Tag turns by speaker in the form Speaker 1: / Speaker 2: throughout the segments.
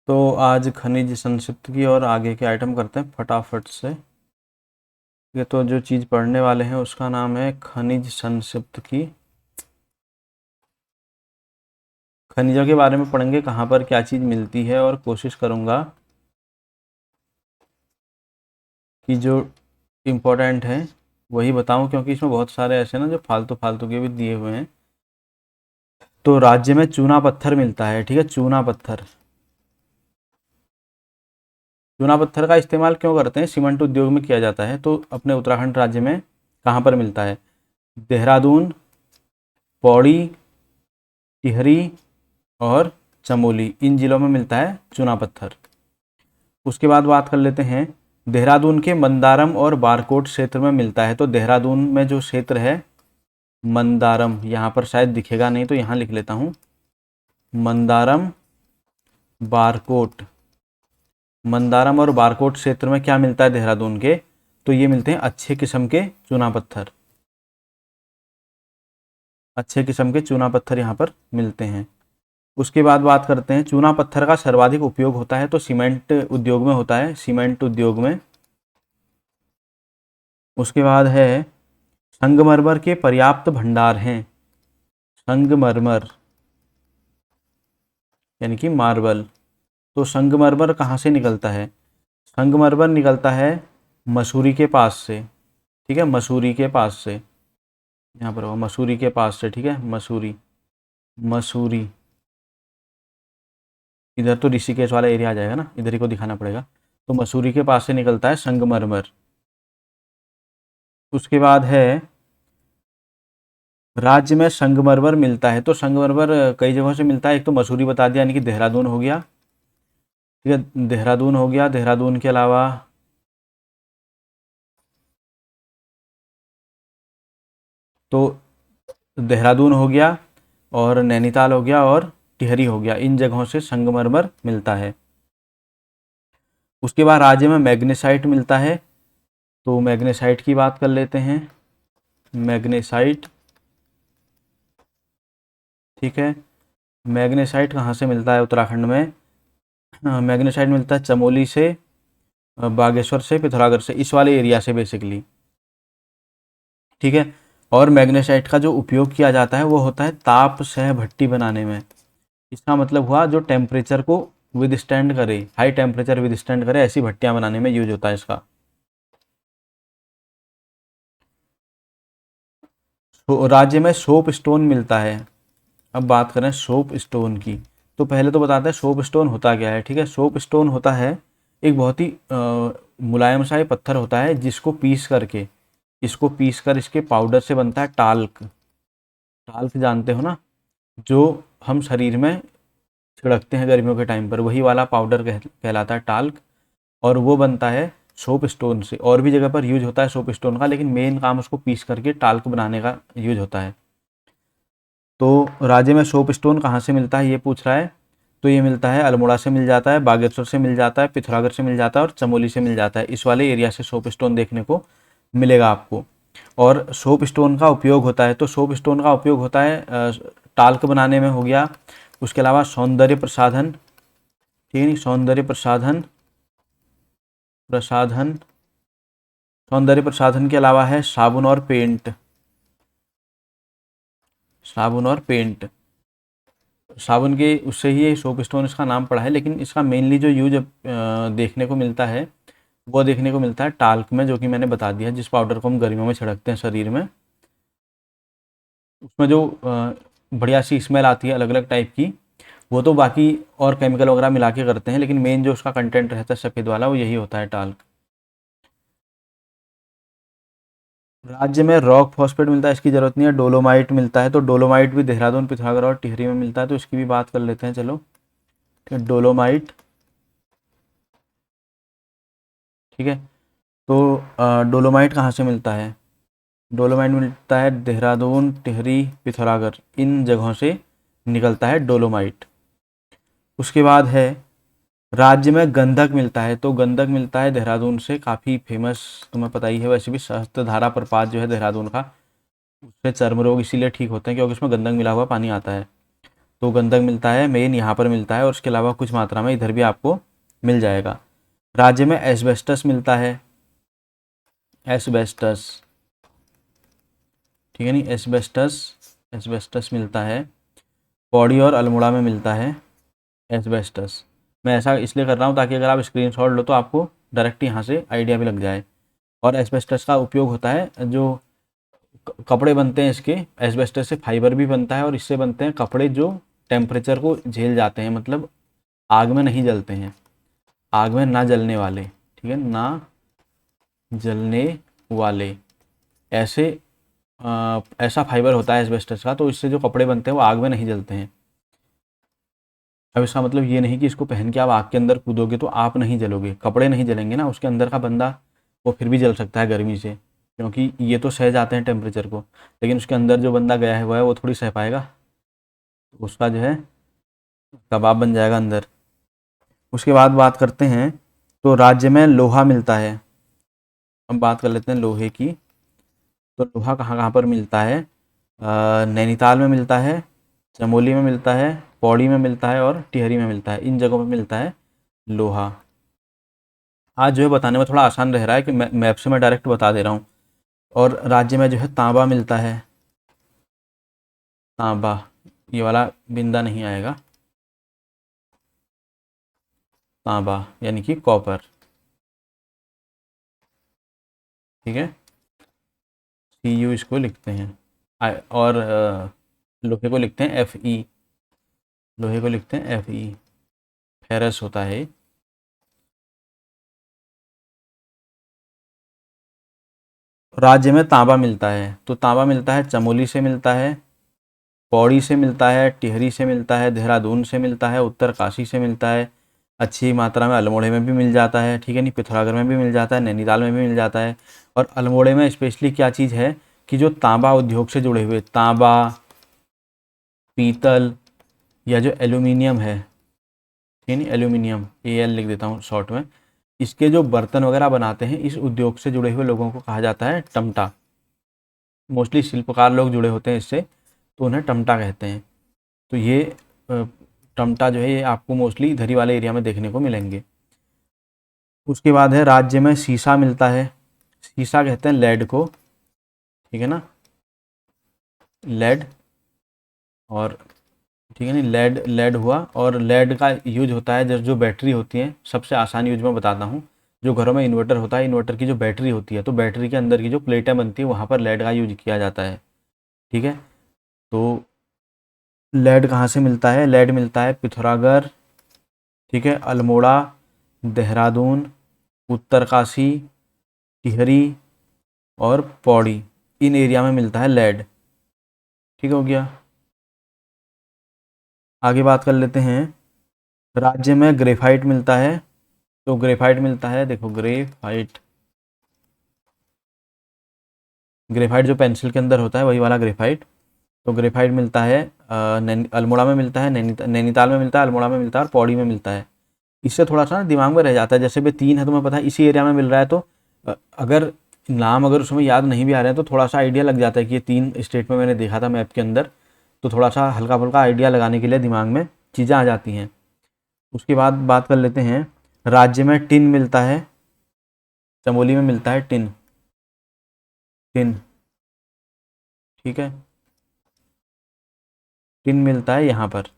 Speaker 1: तो आज खनिज संक्षिप्त की और आगे के आइटम करते हैं फटाफट से। ये तो जो चीज़ पढ़ने वाले हैं उसका नाम है खनिज संक्षिप्त की। खनिजों के बारे में पढ़ेंगे, कहाँ पर क्या चीज़ मिलती है, और कोशिश करूँगा कि जो इम्पोर्टेंट है वही बताऊँ, क्योंकि इसमें बहुत सारे ऐसे ना जो फालतू फालतू के भी दिए हुए हैं। तो राज्य में चूना पत्थर मिलता है, ठीक है, चूना पत्थर। चूना पत्थर का इस्तेमाल क्यों करते हैं? सीमेंट उद्योग में किया जाता है। तो अपने उत्तराखंड राज्य में कहाँ पर मिलता है? देहरादून, पौड़ी, टिहरी और चमोली, इन जिलों में मिलता है चूना पत्थर। उसके बाद बात कर लेते हैं, देहरादून के मंदारम और बारकोट क्षेत्र में मिलता है। तो देहरादून में जो क्षेत्र है मंदारम, यहाँ पर शायद दिखेगा नहीं तो यहाँ लिख लेता हूँ, मंदारम बारकोट। मंदारम और बारकोट क्षेत्र में क्या मिलता है देहरादून के? तो ये मिलते हैं अच्छे किस्म के चूना पत्थर। अच्छे किस्म के चूना पत्थर यहाँ पर मिलते हैं। उसके बाद बात करते हैं, चूना पत्थर का सर्वाधिक उपयोग होता है तो सीमेंट उद्योग में होता है, सीमेंट उद्योग में। उसके बाद है, संगमरमर के पर्याप्त भंडार हैं। संगमरमर यानी कि मार्बल। तो संगमरमर कहाँ से निकलता है? संगमरमर निकलता है मसूरी के पास से, ठीक है, मसूरी के पास से। यहाँ पर होगा मसूरी के पास से, ठीक है, मसूरी, मसूरी। इधर तो ऋषिकेश वाला एरिया आ जाएगा ना, इधर ही को दिखाना पड़ेगा। तो मसूरी के पास से निकलता है संगमरमर। उसके बाद है, राज्य में संगमरमर मिलता है। तो संगमरमर कई जगहों से मिलता है, एक तो मसूरी बता दिया यानी कि देहरादून हो गया, ठीक है, देहरादून हो गया। देहरादून के अलावा तो देहरादून हो गया और नैनीताल हो गया और टिहरी हो गया, इन जगहों से संगमरमर मिलता है। उसके बाद राज्य में मैग्नेसाइट मिलता है। तो मैग्नेसाइट की बात कर लेते हैं, मैग्नेसाइट, ठीक है। मैग्नेसाइट कहाँ से मिलता है उत्तराखंड में? मैग्नेसाइट मिलता है चमोली से, बागेश्वर से, पिथौरागढ़ से, इस वाले एरिया से बेसिकली, ठीक है। और मैग्नेसाइट का जो उपयोग किया जाता है वो होता है ताप सह भट्टी बनाने में। इसका मतलब हुआ जो टेम्परेचर को विदस्टैंड करे, हाई टेम्परेचर विदस्टैंड करे, ऐसी भट्टियां बनाने में यूज होता है इसका। तो राज्य में सोप स्टोन मिलता है। अब बात करें सोप स्टोन की, तो पहले तो बताते हैं सोप स्टोन होता क्या है, ठीक है। सोप स्टोन होता है एक बहुत ही मुलायम सा पत्थर होता है, जिसको पीस करके, इसको पीस कर इसके पाउडर से बनता है टाल्क। टाल्क जानते हो ना, जो हम शरीर में छिड़कते हैं गर्मियों के टाइम पर, वही वाला पाउडर कहलाता है टाल्क। और वो बनता है सोप स्टोन से। और भी जगह पर यूज होता है सोप स्टोन का, लेकिन मेन काम उसको पीस करके टाल्क बनाने का यूज होता है। तो राज्य में सोप स्टोन कहाँ से मिलता है ये पूछ रहा है। तो ये मिलता है अल्मोड़ा से मिल जाता है, बागेश्वर से मिल जाता है, पिथौरागढ़ से मिल जाता है और चमोली से मिल जाता है। इस वाले एरिया से सोप स्टोन देखने को मिलेगा आपको। और सोप स्टोन का उपयोग होता है, तो सोप स्टोन का उपयोग होता है टाल्क बनाने में हो गया। उसके अलावा सौंदर्य प्रसाधन, ठीक है नहीं, सौंदर्य प्रसाधन, प्रसाधन, सौंदर्य प्रसाधन के अलावा है साबुन और पेंट, साबुन और पेंट। साबुन के उससे ही सोप स्टोन इसका नाम पड़ा है, लेकिन इसका मेनली जो यूज देखने को मिलता है वो देखने को मिलता है टाल्क में, जो कि मैंने बता दिया, जिस पाउडर को हम गर्मियों में छिड़कते हैं शरीर में। उसमें जो बढ़िया सी स्मेल आती है अलग अलग टाइप की, वो तो बाकी और केमिकल वगैरह मिला के करते हैं, लेकिन मेन जो उसका कंटेंट रहता है सफ़ेद वाला वो यही होता है टाल्क। राज्य में रॉक फॉस्फेट मिलता है, इसकी ज़रूरत नहीं है। डोलोमाइट मिलता है, तो डोलोमाइट भी देहरादून, पिथौरागढ़ और टिहरी में मिलता है, तो इसकी भी बात कर लेते हैं चलो। डोलोमाइट, ठीक है। तो डोलोमाइट कहाँ से मिलता है? डोलोमाइट मिलता है देहरादून, टिहरी, पिथौरागढ़, इन जगहों से निकलता है डोलोमाइट। उसके बाद है, राज्य में गंधक मिलता है। तो गंधक मिलता है देहरादून से, काफ़ी फेमस, तुम्हें पता ही है वैसे भी, सहस्त्रधारा प्रपात जो है देहरादून का, उससे चर्म रोग इसीलिए ठीक होते हैं क्योंकि उसमें गंधक मिला हुआ पानी आता है। तो गंधक मिलता है मेन यहाँ पर मिलता है, और उसके अलावा कुछ मात्रा में इधर भी आपको मिल जाएगा। राज्य में एस्बेस्टस मिलता है, एस्बेस्टस, ठीक है नहीं, एस्बेस्टस, एस्बेस्टस मिलता है। पौड़ी और अल्मोड़ा में मिलता है एस्बेस्टस। मैं ऐसा इसलिए कर रहा हूँ ताकि अगर आप स्क्रीनशॉट लो तो आपको डायरेक्ट यहाँ से आइडिया भी लग जाए। और एस्बेस्टस का उपयोग होता है, जो कपड़े बनते हैं इसके, एस्बेस्टस से फाइबर भी बनता है और इससे बनते हैं कपड़े जो टेम्परेचर को झेल जाते हैं, मतलब आग में नहीं जलते हैं, आग में ना जलने वाले, ठीक है, ना जलने वाले, ऐसे ऐसा फाइबर होता है एस्बेस्टस का, तो इससे जो कपड़े बनते हैं वो आग में नहीं जलते हैं। अब इसका मतलब ये नहीं कि इसको पहन के आप आग के अंदर कूदोगे तो आप नहीं जलोगे, कपड़े नहीं जलेंगे ना, उसके अंदर का बंदा वो फिर भी जल सकता है गर्मी से, क्योंकि ये तो सह जाते हैं टेम्परेचर को, लेकिन उसके अंदर जो बंदा गया है वो थोड़ी सह पाएगा, उसका जो है कबाब बन जाएगा अंदर। उसके बाद बात करते हैं, तो राज्य में लोहा मिलता है। हम बात कर लेते हैं लोहे की। तो लोहा कहाँ कहाँ पर मिलता है? नैनीताल में मिलता है, चमोली में मिलता है, पौड़ी में मिलता है और टिहरी में मिलता है। इन जगहों पर मिलता है लोहा। आज जो है बताने में थोड़ा आसान रह रहा है कि मैप से मैं डायरेक्ट बता दे रहा हूँ। और राज्य में जो है तांबा मिलता है, तांबा, ये वाला बिंदा नहीं आएगा, तांबा यानी कि कॉपर, ठीक है, CU इसको लिखते हैं। और लोहे को लिखते हैं FE, लोहे को लिखते हैं FE, फेरस होता है। राज्य में तांबा मिलता है, तो तांबा मिलता है चमोली से मिलता है, पौड़ी से मिलता है, टिहरी से मिलता है, देहरादून से मिलता है, उत्तरकाशी से मिलता है, अच्छी मात्रा में अल्मोड़े में भी मिल जाता है, ठीक है नहीं, पिथौरागढ़ में भी मिल जाता है, नैनीताल में भी मिल जाता है। और अल्मोड़े में स्पेशली क्या चीज़ है कि जो तांबा उद्योग से जुड़े हुए, तांबा, पीतल या जो एल्यूमिनियम है, ठीक है नहीं, एल्यूमिनियम, AL लिख देता हूँ शॉर्ट में, इसके जो बर्तन वगैरह बनाते हैं इस उद्योग से जुड़े हुए लोगों को कहा जाता है टमटा। मोस्टली शिल्पकार लोग जुड़े होते हैं इससे, तो उन्हें टमटा कहते हैं। तो ये टमटा जो है ये आपको मोस्टली इधरी वाले एरिया में देखने को मिलेंगे। उसके बाद है राज्य में सीसा मिलता है, सीसा कहते हैं लेड को, ठीक है ना, लेड, और ठीक है नहीं, लेड, लेड हुआ। और लेड का यूज होता है जो बैटरी होती है, सबसे आसान यूज मैं बताता हूँ, जो घरों में इन्वर्टर होता है, इन्वर्टर की जो बैटरी होती है, तो बैटरी के अंदर की जो प्लेटें बनती है वहाँ पर लेड का यूज किया जाता है, ठीक है। तो लेड कहाँ से मिलता है? लेड मिलता है पिथौरागढ़, ठीक है, अल्मोड़ा, देहरादून, उत्तरकाशी, टिहरी और पौड़ी, इन एरिया में मिलता है लेड, ठीक हो गया। आगे बात कर लेते हैं, राज्य में ग्रेफाइट मिलता है। तो ग्रेफाइट मिलता है, देखो ग्रेफाइट, ग्रेफाइट जो पेंसिल के अंदर होता है वही वाला ग्रेफाइट। तो ग्रेफाइट मिलता है अल्मोड़ा में मिलता है, नैनीताल में मिलता है, अल्मोड़ा में मिलता है और पौड़ी में मिलता है। इससे थोड़ा सा दिमाग में रह जाता है, जैसे भी 3 है तुम्हें पता है इसी एरिया में मिल रहा है, तो अगर नाम अगर उसमें याद नहीं भी आ रहे हैं तो थोड़ा सा आइडिया लग जाता है कि ये 3 स्टेट में मैंने देखा था मैप के अंदर, तो थोड़ा सा हल्का फुल्का आइडिया लगाने के लिए दिमाग में चीज़ें आ जाती हैं। उसके बाद बात कर लेते हैं, राज्य में टिन मिलता है, चमोली में मिलता है टिन, टिन, ठीक है, टिन मिलता है यहाँ पर,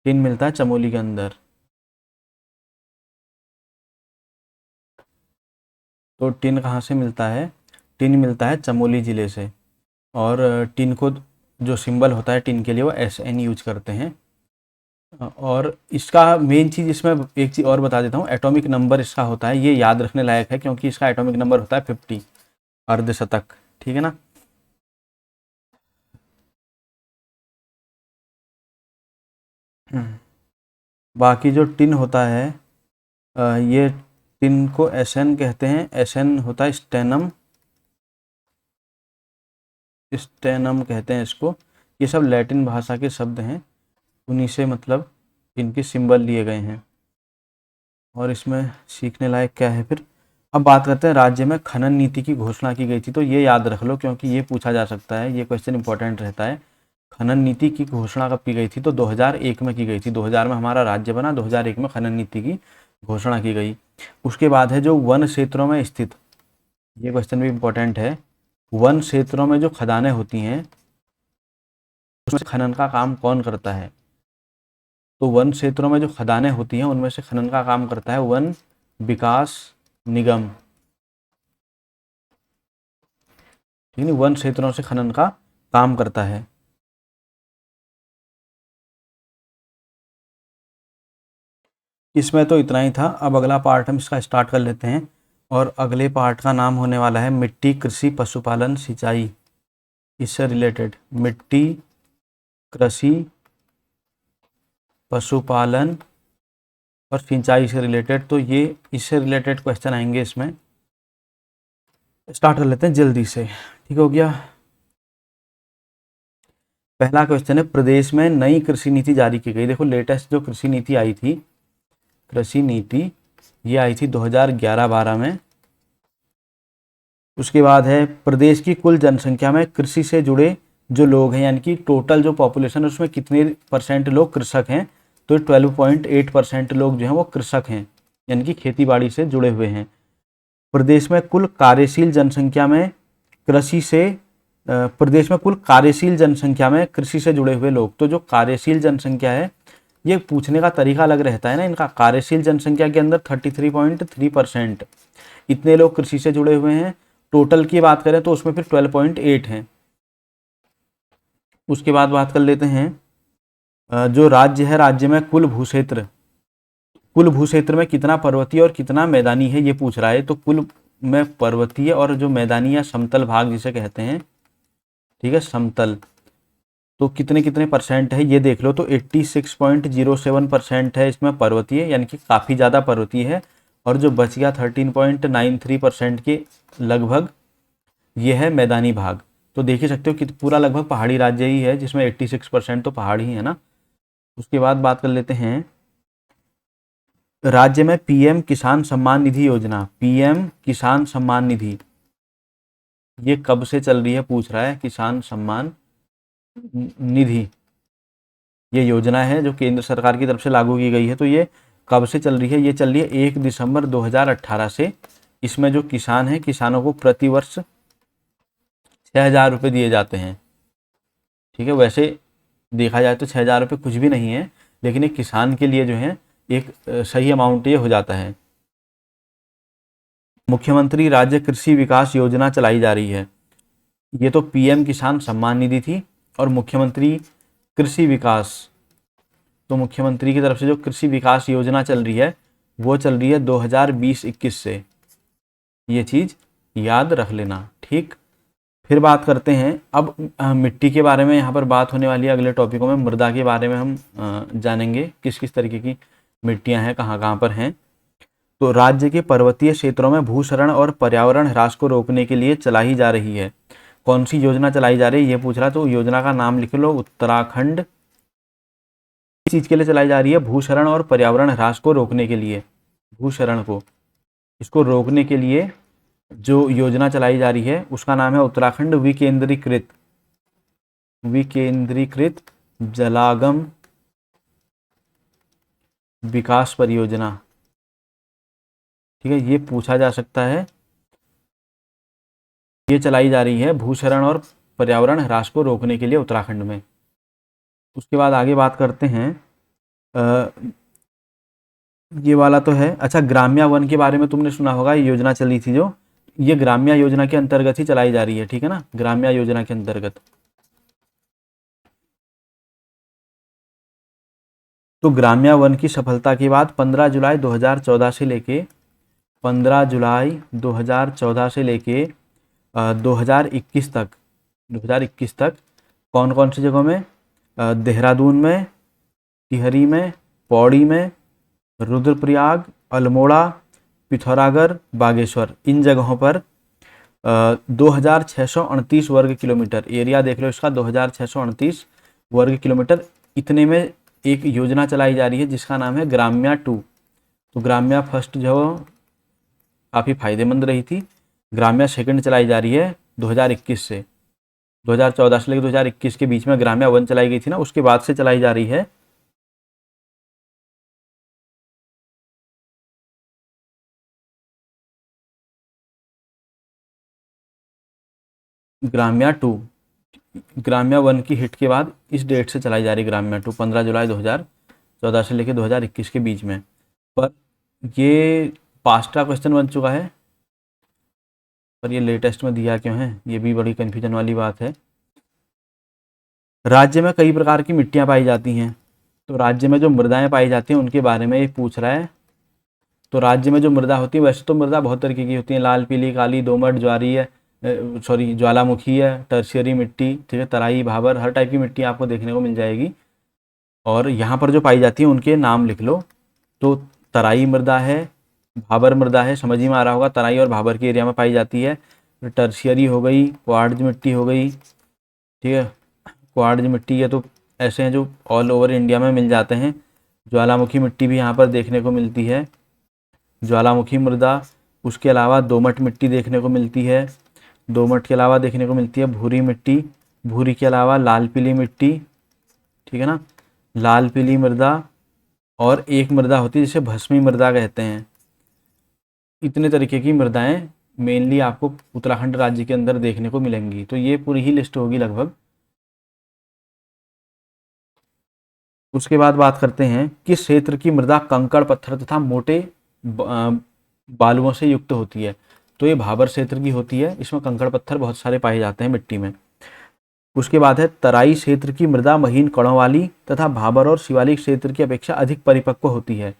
Speaker 1: टिन मिलता है चमोली के अंदर। तो टिन कहाँ से मिलता है? टिन मिलता है चमोली ज़िले से। और टिन को जो सिंबल होता है टिन के लिए वो SN यूज करते हैं। और इसका मेन चीज़, इसमें एक चीज़ और बता देता हूँ, एटॉमिक नंबर इसका होता है, ये याद रखने लायक है क्योंकि इसका एटॉमिक नंबर होता है 50, अर्धशतक, ठीक है ना। बाकी जो टिन होता है, ये टिन को SN कहते हैं, SN होता है स्टेनम, स्टेनम कहते हैं इसको। ये सब लैटिन भाषा के शब्द हैं, उन्हीं से मतलब इनके सिंबल लिए गए हैं। और इसमें सीखने लायक क्या है फिर? अब बात करते हैं, राज्य में खनन नीति की घोषणा की गई थी, तो ये याद रख लो क्योंकि ये पूछा जा सकता है, ये क्वेश्चन इंपॉर्टेंट रहता है। खनन नीति की घोषणा कब की गई थी? तो 2001 में की गई थी। 2000 में हमारा राज्य बना, 2001 में खनन नीति की घोषणा की गई। उसके बाद है जो वन क्षेत्रों में स्थित, ये क्वेश्चन भी इम्पोर्टेंट है, वन क्षेत्रों में जो खदानें होती हैं उसमें खनन का काम कौन करता है? तो वन क्षेत्रों में जो खदानें होती हैं उनमें से खनन का काम करता है वन विकास निगम। ठीक है, वन क्षेत्रों से खनन का काम करता है। इसमें तो इतना ही था। अब अगला पार्ट हम इसका स्टार्ट कर लेते हैं, और अगले पार्ट का नाम होने वाला है मिट्टी, कृषि, पशुपालन, सिंचाई। इससे रिलेटेड मिट्टी, कृषि, पशुपालन और सिंचाई से रिलेटेड, तो ये इससे रिलेटेड क्वेश्चन आएंगे इसमें। स्टार्ट कर लेते हैं जल्दी से, ठीक हो गया। पहला क्वेश्चन है, प्रदेश में नई कृषि नीति जारी की गई। देखो लेटेस्ट जो कृषि नीति आई थी, कृषि नीति ये आई थी 2011-12 में। उसके बाद है, प्रदेश की कुल जनसंख्या में कृषि से जुड़े जो लोग हैं, यानी कि टोटल जो पॉपुलेशन है उसमें कितने परसेंट लोग कृषक हैं? तो 12.8% लोग जो हैं वो कृषक हैं, यानी कि खेती बाड़ी से जुड़े हुए हैं। प्रदेश में कुल कार्यशील जनसंख्या में कृषि से प्रदेश में कुल कार्यशील जनसंख्या में कृषि से जुड़े हुए लोग, तो जो कार्यशील जनसंख्या है, ये पूछने का तरीका अलग रहता है ना इनका। कार्यशील जनसंख्या के अंदर 33.3% इतने लोग कृषि से जुड़े हुए हैं। टोटल की बात करें तो उसमें फिर 12.8 हैं। उसके बाद बात कर लेते हैं जो राज्य है, राज्य में कुल भूक्षेत्र में कितना पर्वतीय और कितना मैदानी है, ये पूछ रहा है। तो कुल में पर्वतीय और जो मैदानी या समतल भाग जिसे कहते हैं, ठीक है, समतल, तो कितने कितने परसेंट है ये देख लो। तो 86.07% है इसमें पर्वतीय, यानी कि काफ़ी ज़्यादा पर्वतीय है, और जो बच गया 13.93% के लगभग ये है मैदानी भाग। तो देख ही सकते हो कि पूरा लगभग पहाड़ी राज्य ही है, जिसमें 86% तो पहाड़ ही है ना। उसके बाद बात कर लेते हैं, राज्य में पीएम किसान सम्मान निधि योजना, पीएम किसान सम्मान निधि ये कब से चल रही है पूछ रहा है। किसान सम्मान निधि ये योजना है जो केंद्र सरकार की तरफ से लागू की गई है। तो ये कब से चल रही है? ये चल रही है 1 दिसंबर 2018 से। इसमें जो किसान हैं, किसानों को प्रतिवर्ष 6,000 रुपये दिए जाते हैं। ठीक है, वैसे देखा जाए तो 6,000 रुपये कुछ भी नहीं है, लेकिन एक किसान के लिए जो है एक सही अमाउंट ये हो जाता है। मुख्यमंत्री राज्य कृषि विकास योजना चलाई जा रही है। ये तो पीएम किसान सम्मान निधि थी, और मुख्यमंत्री कृषि विकास, तो मुख्यमंत्री की तरफ से जो कृषि विकास योजना चल रही है वो चल रही है 2020-21 से। ये चीज़ याद रख लेना, ठीक। फिर बात करते हैं अब मिट्टी के बारे में। यहाँ पर बात होने वाली है अगले टॉपिकों में। मृदा के बारे में हम जानेंगे किस किस तरीके की मिट्टियाँ हैं, कहाँ कहाँ पर हैं। तो राज्य के पर्वतीय क्षेत्रों में भूक्षरण और पर्यावरण ह्रास को रोकने के लिए चलाई जा रही है। कौन सी योजना चलाई जा रही है ये पूछ रहा। तो योजना का नाम लिख लो, उत्तराखंड। इस चीज़ के लिए चलाई जा रही है, भूक्षरण और पर्यावरण ह्रास को रोकने के लिए। भूक्षरण को, इसको रोकने के लिए जो योजना चलाई जा रही है उसका नाम है उत्तराखंड विकेंद्रीकृत जलागम विकास परियोजना। ठीक है, ये पूछा जा सकता है। ये चलाई जा रही है भूक्षरण और पर्यावरण ह्रास को रोकने के लिए उत्तराखंड में। उसके बाद आगे बात करते हैं, ये वाला तो है। अच्छा, ग्राम्या वन के बारे में तुमने सुना होगा, ये योजना चली थी जो, ये ग्राम्या योजना के अंतर्गत ही चलाई जा रही है। ठीक है ना, ग्राम्या योजना के अंतर्गत। तो ग्राम्या वन की सफलता के बाद 15 जुलाई 2014 से लेके 2021 तक कौन कौन सी जगहों में, देहरादून में, टिहरी में, पौड़ी में, रुद्रप्रयाग, अल्मोड़ा, पिथौरागढ़, बागेश्वर, इन जगहों पर 2638 वर्ग किलोमीटर, एरिया देख लो इसका 2638 वर्ग किलोमीटर, इतने में एक योजना चलाई जा रही है जिसका नाम है ग्राम्या 2। तो ग्राम्या फर्स्ट जो काफ़ी फायदेमंद रही थी, ग्राम्या सेकंड चलाई जा रही है 2021 से। 2014 से लेकर 2021 के बीच में ग्राम्या 1 चलाई गई थी ना, उसके बाद से चलाई जा रही है ग्राम्या 2। ग्राम्या 1 की हिट के बाद इस डेट से चलाई जा रही ग्राम्या 2, 15 जुलाई 2014 से लेकर 2021 के बीच में। पर ये पास्ट का क्वेश्चन बन चुका है, पर ये लेटेस्ट में दिया क्यों है, ये भी बड़ी कन्फ्यूजन वाली बात है। राज्य में कई प्रकार की मिट्टियाँ पाई जाती हैं, तो राज्य में जो मृदाएं पाई जाती हैं उनके बारे में ये पूछ रहा है। तो राज्य में जो मृदा होती है, वैसे तो मृदा बहुत तरीके की होती है, लाल, पीली, काली, दोमट, ज्वारी है, ज्वालामुखी है, टर्शियरी मिट्टी, ठीक है, तराई, भाबर, हर टाइप की मिट्टी आपको देखने को मिल जाएगी। और यहाँ पर जो पाई जाती है उनके नाम लिख लो। तो तराई मृदा है, भाबर मृदा है, समझ ही में आ रहा होगा, तराई और भाबर के एरिया में पाई जाती है। टर्शियरी हो गई, क्वार्ट्ज मिट्टी हो गई, ठीक है, क्वार्ट्ज मिट्टी है तो ऐसे हैं जो ऑल ओवर इंडिया में मिल जाते हैं। ज्वालामुखी मिट्टी भी यहाँ पर देखने को मिलती है, ज्वालामुखी मृदा। उसके अलावा दोमट मिट्टी देखने को मिलती है, दोमट के अलावा देखने को मिलती है भूरी मिट्टी, भूरी के अलावा लाल पीली मिट्टी, ठीक है ना, लाल पीली मृदा। और एक मृदा होती है जिसे भस्मी मृदा कहते हैं। इतने तरीके की मृदाएं मेनली आपको उत्तराखंड राज्य के अंदर देखने को मिलेंगी। तो ये पूरी ही लिस्ट होगी लगभग। उसके बाद बात करते हैं किस क्षेत्र की मृदा कंकड़ पत्थर तथा मोटे बालुओं से युक्त होती है। तो ये भाबर क्षेत्र की होती है, इसमें कंकड़ पत्थर बहुत सारे पाए जाते हैं मिट्टी में। उसके बाद है तराई क्षेत्र की मृदा महीन कणों वाली तथा भाबर और शिवालिक क्षेत्र की अपेक्षा अधिक परिपक्व होती है।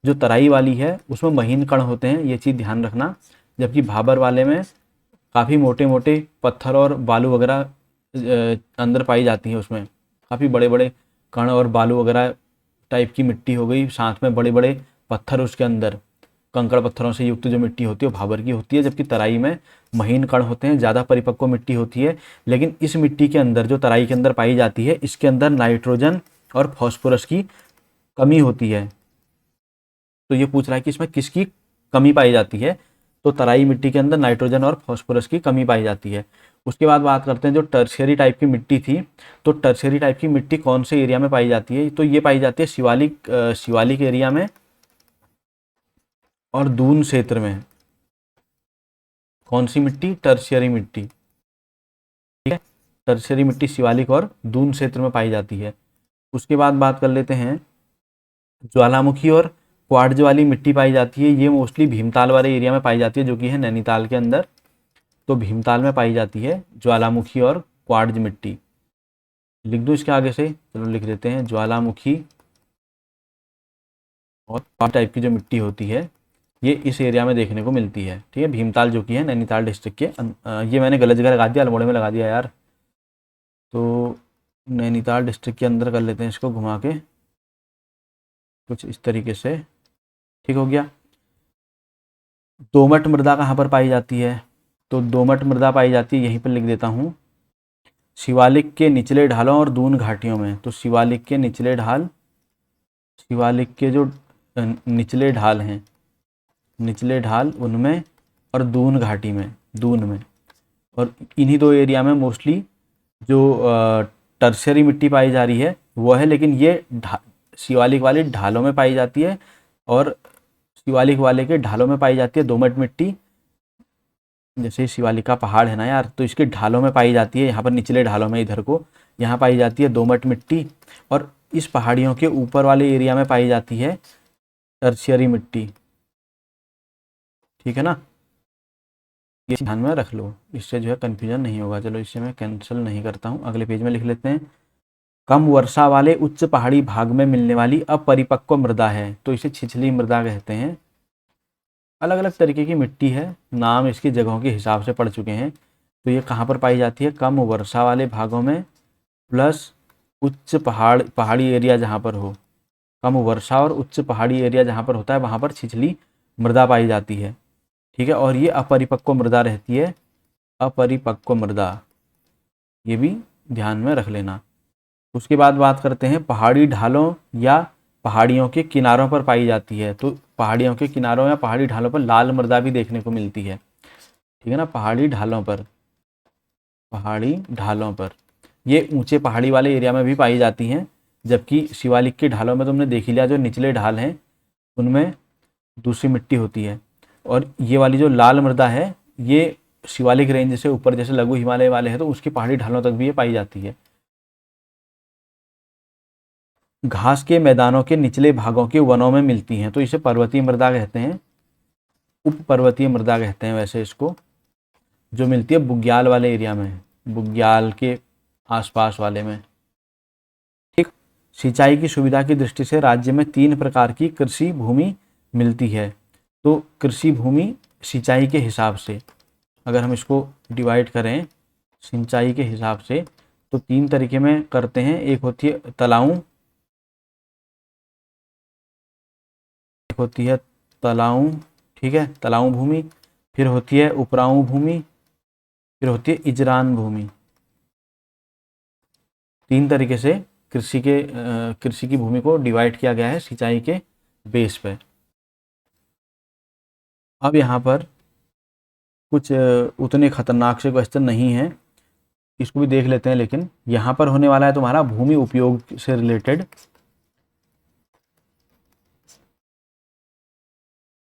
Speaker 1: जो तराई वाली है उसमें महीन कण होते हैं, ये चीज़ ध्यान रखना, जबकि भाबर वाले में काफ़ी मोटे मोटे पत्थर और बालू वगैरह अंदर पाई जाती हैं। उसमें काफ़ी बड़े बड़े कण और बालू वगैरह टाइप की मिट्टी हो गई, साथ में बड़े बड़े पत्थर उसके अंदर, कंकड़ पत्थरों से युक्त जो मिट्टी होती है वो भाबर की होती है। जबकि तराई में महीन कण होते हैं, ज़्यादा परिपक्व मिट्टी होती है। लेकिन इस मिट्टी के अंदर जो तराई के अंदर पाई जाती है, इसके अंदर नाइट्रोजन और फॉस्फोरस की कमी होती है। तो ये पूछ रहा है कि इसमें किसकी कमी पाई जाती है। तो तराई मिट्टी के अंदर नाइट्रोजन और फॉस्फोरस की कमी पाई जाती है। उसके बाद बात करते हैं जो टर्शियरी टाइप की मिट्टी थी। तो टर्शियरी टाइप की मिट्टी कौन से एरिया में पाई जाती है। तो ये पाई जाती है शिवालिक एरिया में और दून क्षेत्र में। कौन सी मिट्टी, टर्शियरी मिट्टी, ठीक है, टर्शियरी मिट्टी शिवालिक और दून क्षेत्र में पाई जाती है। उसके बाद बात कर लेते हैं ज्वालामुखी और क्वार्ट्ज वाली मिट्टी पाई जाती है, ये मोस्टली भीमताल वाले एरिया में पाई जाती है, जो कि है नैनीताल के अंदर। तो भीमताल में पाई जाती है ज्वालामुखी और क्वार्ट्ज मिट्टी। लिख दूँ इसके आगे से, चलो लिख देते हैं, ज्वालामुखी और क्वार्ट्ज टाइप की जो मिट्टी होती है ये इस एरिया में देखने को मिलती है, ठीक है, भीमताल जो कि है नैनीताल डिस्ट्रिक्ट के ये मैंने गलत जगह लगा दिया, अल्मोड़े में लगा दिया यार। तो नैनीताल डिस्ट्रिक्ट के अंदर कर लेते हैं इसको घुमा के कुछ इस तरीके से, ठीक हो गया। दोमट मृदा कहाँ पर पाई जाती है। तो दोमट मृदा पाई जाती है, यहीं पर लिख देता हूँ, शिवालिक के निचले ढालों और दून घाटियों में। तो शिवालिक के निचले ढाल, शिवालिक के जो निचले ढाल हैं, निचले ढाल उनमें, और दून घाटी में, दून में, और इन्हीं दो एरिया में मोस्टली जो टर्शियरी मिट्टी पाई जा रही है वो है। लेकिन ये शिवालिक वाली ढालों में पाई जाती है, और शिवालिक वाले के ढालों में पाई जाती है दोमट मिट्टी। जैसे शिवालिक का पहाड़ है ना यार, तो इसके ढालों में पाई जाती है, यहाँ पर निचले ढालों में, इधर को यहाँ पाई जाती है दोमट मिट्टी। और इस पहाड़ियों के ऊपर वाले एरिया में पाई जाती है टर्शियरी मिट्टी, ठीक है ना, ये ध्यान में रख लो, इससे जो है कन्फ्यूजन नहीं होगा। चलो इसे मैं कैंसिल नहीं करता हूँ, अगले पेज में लिख लेते हैं। कम वर्षा वाले उच्च पहाड़ी भाग में मिलने वाली अपरिपक्व मृदा है, तो इसे छिछली मृदा कहते हैं। अलग अलग तरीके की मिट्टी है, नाम इसकी जगहों के हिसाब से पढ़ चुके हैं। तो ये कहाँ पर पाई जाती है, कम वर्षा वाले भागों में प्लस उच्च पहाड़ी एरिया जहाँ पर हो, कम वर्षा और उच्च पहाड़ी एरिया जहाँ पर होता है वहाँ पर छिछली मृदा पाई जाती है, ठीक है। और ये अपरिपक्व मृदा रहती है, अपरिपक्व मृदा, ये भी ध्यान में रख लेना। उसके बाद बात करते हैं पहाड़ी ढालों या पहाड़ियों के किनारों पर पाई जाती है। तो पहाड़ियों के किनारों या पहाड़ी ढालों पर लाल मृदा भी देखने को मिलती है, ठीक है ना, पहाड़ी ढालों पर, पहाड़ी ढालों पर। ये ऊंचे पहाड़ी वाले एरिया में भी पाई जाती हैं, जबकि शिवालिक की ढालों में तुमने देख ही लिया, जो निचले ढाल हैं उनमें दूसरी मिट्टी होती है। और ये वाली जो लाल मृदा है ये शिवालिक रेंज से ऊपर, जैसे लघु हिमालय वाले हैं तो उसकी पहाड़ी ढालों तक भी ये पाई जाती है। घास के मैदानों के निचले भागों के वनों में मिलती हैं, तो इसे पर्वतीय मृदा कहते हैं, उप पर्वतीय मृदा कहते हैं वैसे इसको, जो मिलती है बुग्याल वाले एरिया में, बुग्याल के आसपास वाले में। ठीक। सिंचाई की सुविधा की दृष्टि से राज्य में 3 प्रकार की कृषि भूमि मिलती है। तो कृषि भूमि सिंचाई के हिसाब से अगर हम इसको डिवाइड करें सिंचाई के हिसाब से, तो 3 तरीके में करते हैं। एक होती है तलाऊ, एक होती है तलाऊ, ठीक है, तलाऊ भूमि, फिर होती है उपराऊ भूमि, फिर होती है इजरान भूमि। 3 तरीके से कृषि की भूमि को डिवाइड किया गया है सिंचाई के बेस पे। अब यहाँ पर कुछ उतने खतरनाक से क्वेश्चन नहीं है, इसको भी देख लेते हैं। लेकिन यहाँ पर होने वाला है तुम्हारा भूमि उपयोग से रिलेटेड।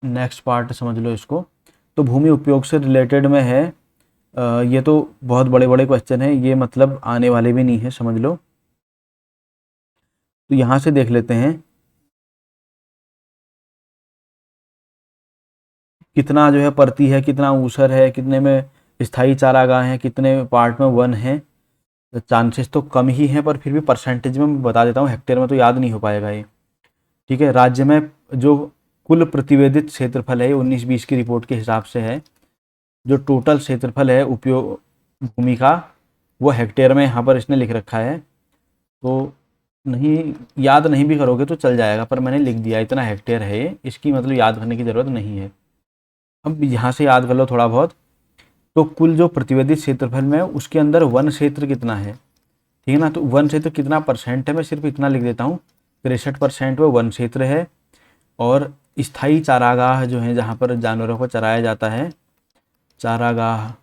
Speaker 1: नेक्स्ट पार्ट समझ लो इसको। तो भूमि उपयोग से रिलेटेड में है, ये तो बहुत बड़े बड़े क्वेश्चन है, ये मतलब आने वाले भी नहीं है, समझ लो। तो यहाँ से देख लेते हैं कितना जो है परती है, कितना ऊसर है, कितने में स्थायी चारागाह हैं, कितने पार्ट में वन है। चांसेस तो कम ही हैं, पर फिर भी परसेंटेज में मैं बता देता हूँ, हेक्टेयर में तो याद नहीं हो पाएगा ये। ठीक है। राज्य में जो कुल प्रतिवेदित क्षेत्रफल है 19-20 की रिपोर्ट के हिसाब से है, जो टोटल क्षेत्रफल है उपयोग भूमि का वो हेक्टेयर में यहाँ पर इसने लिख रखा है। तो नहीं याद नहीं भी करोगे तो चल जाएगा, पर मैंने लिख दिया इतना हेक्टेयर है ये, इसकी मतलब याद करने की ज़रूरत नहीं है। अब यहाँ से याद कर लो थोड़ा बहुत। तो कुल जो प्रतिवेदित क्षेत्रफल में उसके अंदर वन क्षेत्र कितना है, ठीक है ना। तो वन क्षेत्र कितना परसेंट है, मैं सिर्फ इतना लिख देता हूँ, 63% वो वन क्षेत्र है। और स्थायी चारागाह जो है जहाँ पर जानवरों को चराया जाता है, चारागाह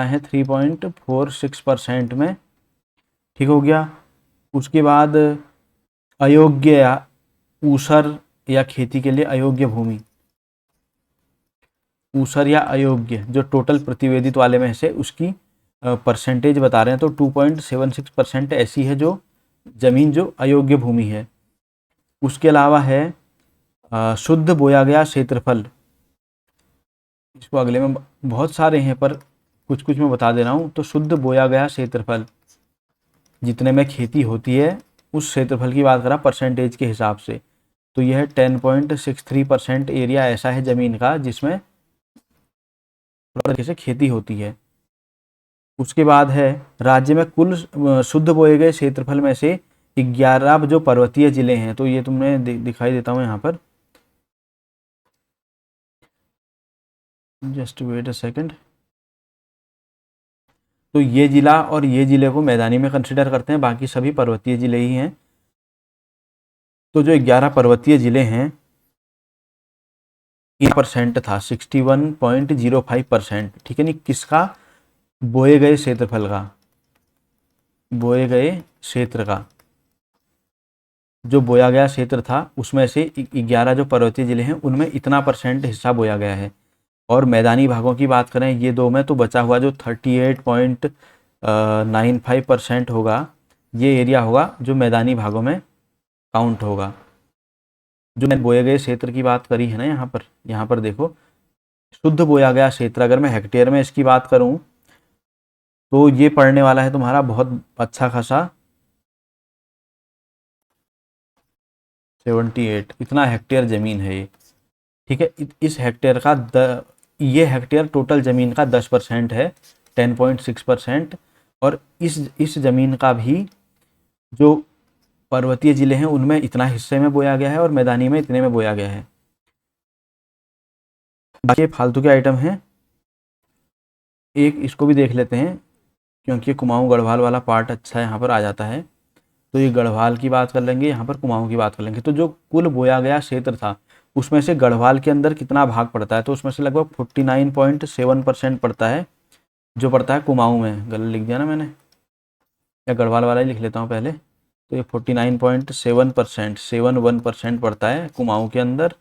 Speaker 1: है 3.46% में, ठीक हो गया। उसके बाद अयोग्य या ऊसर या खेती के लिए अयोग्य भूमि, ऊसर या अयोग्य जो टोटल प्रतिवेदित वाले में से उसकी परसेंटेज बता रहे हैं। तो 2.76% ऐसी है जो ज़मीन जो अयोग्य भूमि है। उसके अलावा है शुद्ध बोया गया क्षेत्रफल, इसको अगले में बहुत सारे हैं पर कुछ कुछ मैं बता दे रहा हूँ। तो शुद्ध बोया गया क्षेत्रफल जितने में खेती होती है उस क्षेत्रफल की बात करा परसेंटेज के हिसाब से, तो यह है 10.63% एरिया ऐसा है ज़मीन का जिसमें तरीके से खेती होती है। उसके बाद है राज्य में कुल शुद्ध बोए गए क्षेत्रफल में से 11 जो पर्वतीय जिले हैं, तो ये तुमने दिखाई देता हूँ यहाँ पर, जस्ट वेट अ सेकंड। तो ये जिला और ये जिले को मैदानी में कंसिडर करते हैं, बाकी सभी पर्वतीय जिले ही हैं। तो जो 11 पर्वतीय जिले हैं 1% था, 61.05%, ठीक है नहीं, किसका, बोए गए क्षेत्रफल का, बोए गए क्षेत्र का, जो बोया गया क्षेत्र था उसमें से 11 जो पर्वतीय जिले हैं उनमें इतना % हिस्सा बोया गया है। और मैदानी भागों की बात करें ये दो में, तो बचा हुआ जो 38.95% होगा, ये एरिया होगा जो मैदानी भागों में काउंट होगा। जो मैंने बोए गए क्षेत्र की बात करी है ना, यहाँ पर देखो, शुद्ध बोया गया क्षेत्र अगर मैं हेक्टेयर में इसकी बात करूं तो ये पड़ने वाला है तुम्हारा बहुत अच्छा खासा 78, इतना हेक्टेयर ज़मीन है ये, ठीक है। इस हेक्टेयर का ये हेक्टेयर टोटल ज़मीन का 10% है, 10.6%। और इस ज़मीन का भी जो पर्वतीय जिले हैं उनमें इतना हिस्से में बोया गया है और मैदानी में इतने में बोया गया है। बाकी फालतू के आइटम हैं, एक इसको भी देख लेते हैं क्योंकि कुमाऊं गढ़वाल वाला पार्ट अच्छा यहाँ पर आ जाता है। तो ये गढ़वाल की बात कर लेंगे, यहाँ पर कुमाऊं की बात कर लेंगे। तो जो कुल बोया गया क्षेत्र था उसमें से गढ़वाल के अंदर कितना भाग पड़ता है, तो उसमें से लगभग 49.7% पड़ता है जो पड़ता है कुमाऊं में, गलत लिख दिया ना मैंने, या गढ़वाल वाला ही लिख लेता हूँ पहले। तो ये 49.7%, 71% पड़ता है कुमाऊं के अंदर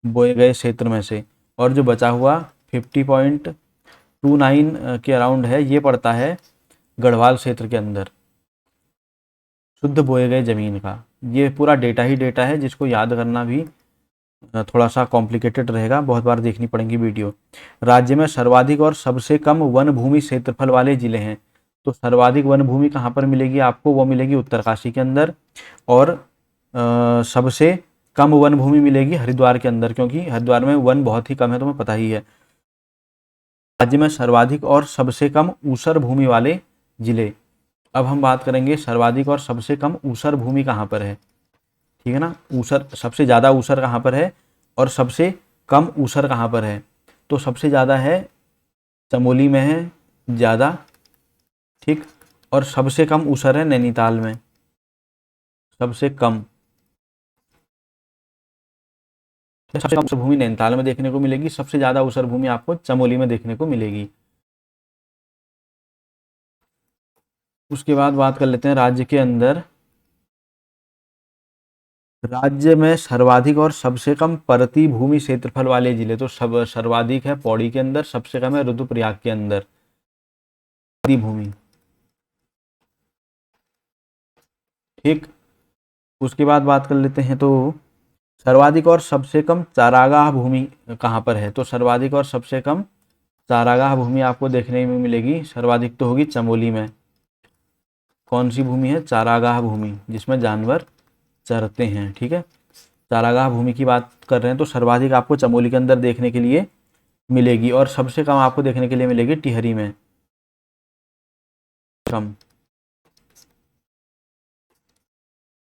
Speaker 1: बोए गए क्षेत्र में से। और जो बचा हुआ 50.29 के अराउंड है, ये पड़ता है गढ़वाल क्षेत्र के अंदर शुद्ध बोए गए ज़मीन का। ये पूरा डेटा ही डेटा है, जिसको याद करना भी थोड़ा सा कॉम्प्लिकेटेड रहेगा, बहुत बार देखनी पड़ेंगी वीडियो। राज्य में सर्वाधिक और सबसे कम वन भूमि क्षेत्रफल वाले जिले हैं। तो सर्वाधिक वन भूमि कहाँ पर मिलेगी आपको, वो मिलेगी उत्तरकाशी के अंदर। और सबसे कम वन भूमि मिलेगी हरिद्वार के अंदर, क्योंकि हरिद्वार में वन बहुत ही कम है, तुम्हें पता ही है। राज्य में सर्वाधिक और सबसे कम ऊसर भूमि वाले जिले। अब हम बात करेंगे सर्वाधिक और सबसे कम ऊसर भूमि कहाँ पर है, ठीक है ना। ऊसर, सबसे ज़्यादा ऊसर कहाँ पर है और सबसे कम ऊसर कहाँ पर है। तो सबसे ज़्यादा है चमोली में है ज़्यादा, ठीक। और सबसे कम ऊसर है नैनीताल में, सबसे कम। सबसे कम ऊसर भूमि नैनीताल में देखने को मिलेगी, सबसे ज़्यादा ऊसर भूमि आपको चमोली में देखने को मिलेगी। उसके बाद बात कर लेते हैं राज्य के अंदर। राज्य में सर्वाधिक और सबसे कम परती भूमि क्षेत्रफल वाले जिले। तो सब सर्वाधिक है पौड़ी के अंदर, सबसे कम है रुद्रप्रयाग के अंदर परती भूमि, ठीक। उसके बाद बात कर लेते हैं, तो सर्वाधिक और सबसे कम चारागाह भूमि कहाँ पर है। तो सर्वाधिक और सबसे कम चारागाह भूमि आपको देखने में मिलेगी, सर्वाधिक तो होगी चमोली में। कौन सी भूमि है, चारागाह भूमि, जिसमें जानवर चरते हैं, ठीक है। चारागाह भूमि की बात कर रहे हैं, तो सर्वाधिक आपको चमोली के अंदर देखने के लिए मिलेगी, और सबसे कम आपको देखने के लिए मिलेगी टिहरी में। कम